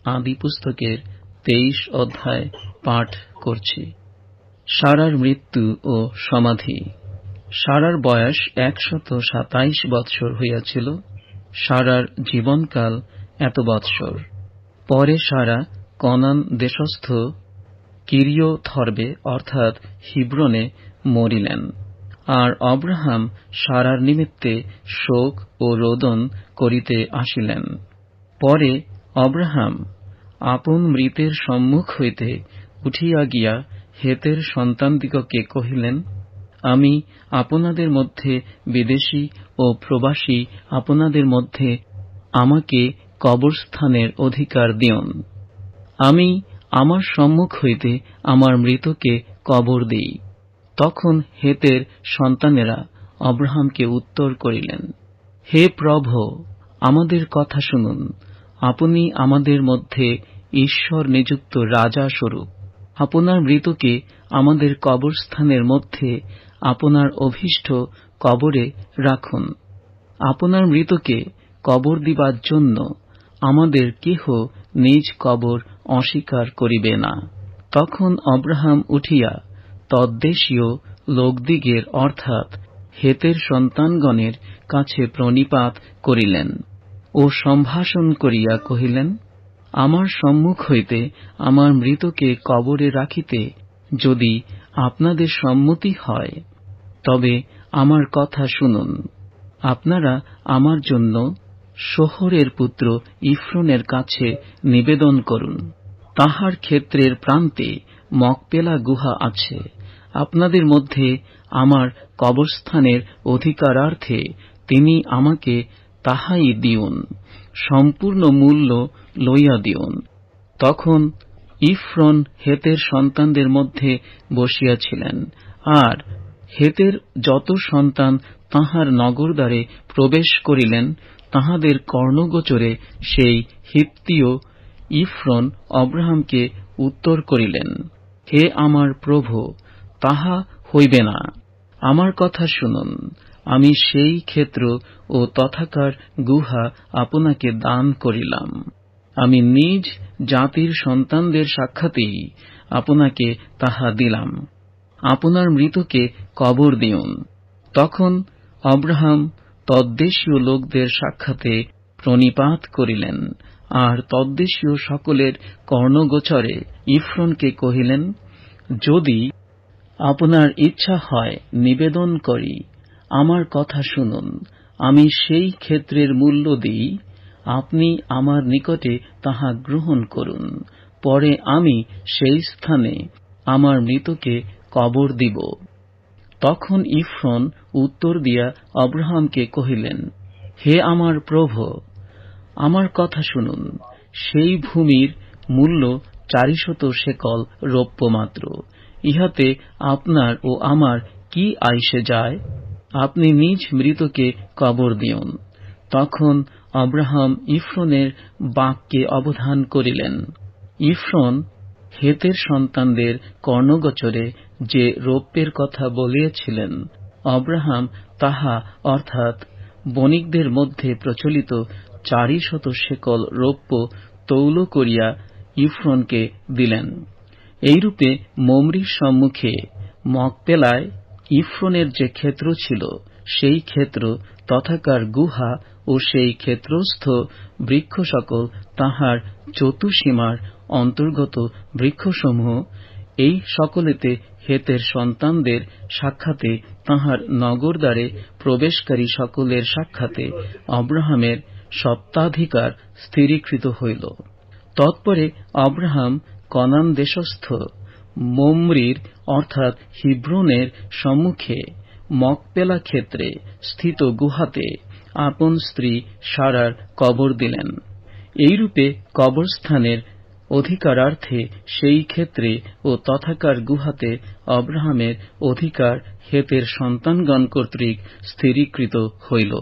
আদি পুস্তকের 23 অধ্যায় পাঠ করছি। সারার মৃত্যু ও সমাধি। সারার বয়স 127 বৎসর হইয়াছিল। সারার জীবনকাল এত বৎসর। পরে সারা কনান দেশস্থ কিরিয়থর্বে অর্থাৎ হিব্রনে মরিলেন। আর অব্রাহাম সারার নিমিত্তে শোক ও রোদন করিতে আসিলেন। পরে অব্রাহাম আপন মৃতের সম্মুখ হইতে উঠিয়া গিয়া হেতের সন্তানদিগকে কহিলেন, আমি আপনাদের মধ্যে বিদেশী ও প্রবাসী আপনাদের মধ্যে আমাকে কবরস্থানের অধিকার দিউন। আমি আমার সম্মুখ হইতে আমার মৃতকে কবর দিই। তখন হেতের সন্তানেরা অব্রাহামকে উত্তর করিলেন, হে প্রভু, আমাদের কথা শুনুন। আপনি আমাদের মধ্যে ঈশ্বর নিযুক্ত রাজা স্বরূপ আপনার মৃতকে আমাদের কবরস্থানের মধ্যে আপনার অভীষ্ট কবরে রাখুন। আপনার মৃতকে কবর দিবার জন্য আমাদের কেহ নিজ কবর অস্বীকার করিবে না। তখন অব্রাহাম উঠিয়া তদ্দেশীয় লোকদিগের অর্থাৎ হেতের সন্তানগণের কাছে প্রণিপাত করিলেন ও সম্ভাষণ করিয়া কহিলেন, আমার সম্মুখ হইতে আমার মৃতকে কবরে রাখিতে যদি আপনাদের সম্মতি হয়, তবে আমার কথা শুনুন। আপনারা আমার জন্য সোহরের পুত্র ইফ্রনের কাছে নিবেদন করুন। তাহার ক্ষেত্রের প্রান্তে মকপেলা গুহা আছে। আপনাদের মধ্যে আমার কবরস্থানের অধিকারার্থে তিনি আমাকে তাহাই দিউন, সম্পূর্ণ মূল্য লইয়া দিউন। তখন ইফ্রন হেতের সন্তানদের মধ্যে বসিয়াছিলেন, আর হেতের যত সন্তান তাহার নগরদ্বারে প্রবেশ করিলেন, তাহাদের কর্ণগোচরে সেই হিত্তীয় ইফ্রন অব্রাহামকে উত্তর করিলেন, হে আমার প্রভু, তাহা হইবে না। আমার কথা শুনুন। আমি সেই ক্ষেত্র ও তথাকার গুহা আপনাকে দান করিলাম। আমি নিজ জাতির সন্তানদের সাক্ষাতেই আপনাকে তাহা দিলাম। আপনার মৃতকে কবর দিউন। তখন অব্রাহাম তদ্দেশীয় লোকদের সাক্ষাতে প্রণিপাত করিলেন, আর তদ্দেশীয় সকলের কর্ণগোচরে ইফ্রনকে কহিলেন, যদি আপনার ইচ্ছা হয় নিবেদন করি, আমার কথা শুনুন। আমি সেই ক্ষেত্রের মূল্য দিই, আপনি আমার নিকটে তাহা গ্রহণ করুন। পরে আমি সেই স্থানে আমার মৃতকে কবর দিব। তখন ইফ্রন উত্তর দিয়া অব্রাহামকে কহিলেন, হে আমার প্রভু, আমার কথা শুনুন। সেই ভূমির মূল্য 400 শেকল রৌপ্য মাত্র। ইহাতে আপনার ও আমার কি আইসে যায়? আপনি নিজ মৃতকে কবর দিউন। তখন অব্রাহাম ইফ্রনের বাক্যে অবধান করিলেন। ইফ্রন হেতের সন্তানদের কর্ণগোচরে যে রৌপ্যের কথা বলিয়াছিলেন, অব্রাহাম তাহা অর্থাৎ বণিকদের মধ্যে প্রচলিত 400 শেকল রৌপ্য তৌল করিয়া ইফ্রনকে দিলেন। এইরূপে মমরির সম্মুখে মকপেলায় ইফ্রনের যে ক্ষেত্র ছিল, সেই ক্ষেত্র তথাকার গুহা ও সেই ক্ষেত্রস্থ বৃক্ষ সকল তাহার চতুসীমার অন্তর্গত বৃক্ষসমূহ, এই সকলেতে হেতের সন্তানদের সাক্ষাতে তাহার নগরদ্বারে প্রবেশকারী সকলের সাক্ষাতে অব্রাহামের সত্ত্বাধিকার স্থিরীকৃত হইল। তৎপরে অব্রাহাম কনান দেশস্থ মমরির অর্থাৎ হিব্রনের সম্মুখে মকপেলা ক্ষেত্রে স্থিত গুহাতে আপন স্ত্রী সারার কবর দিলেন। এইরূপে কবরস্থানের অধিকারার্থে সেই ক্ষেত্রে ও তথাকার গুহাতে অব্রাহামের অধিকার হেতের সন্তানগণ কর্তৃক স্থিরীকৃত হইল।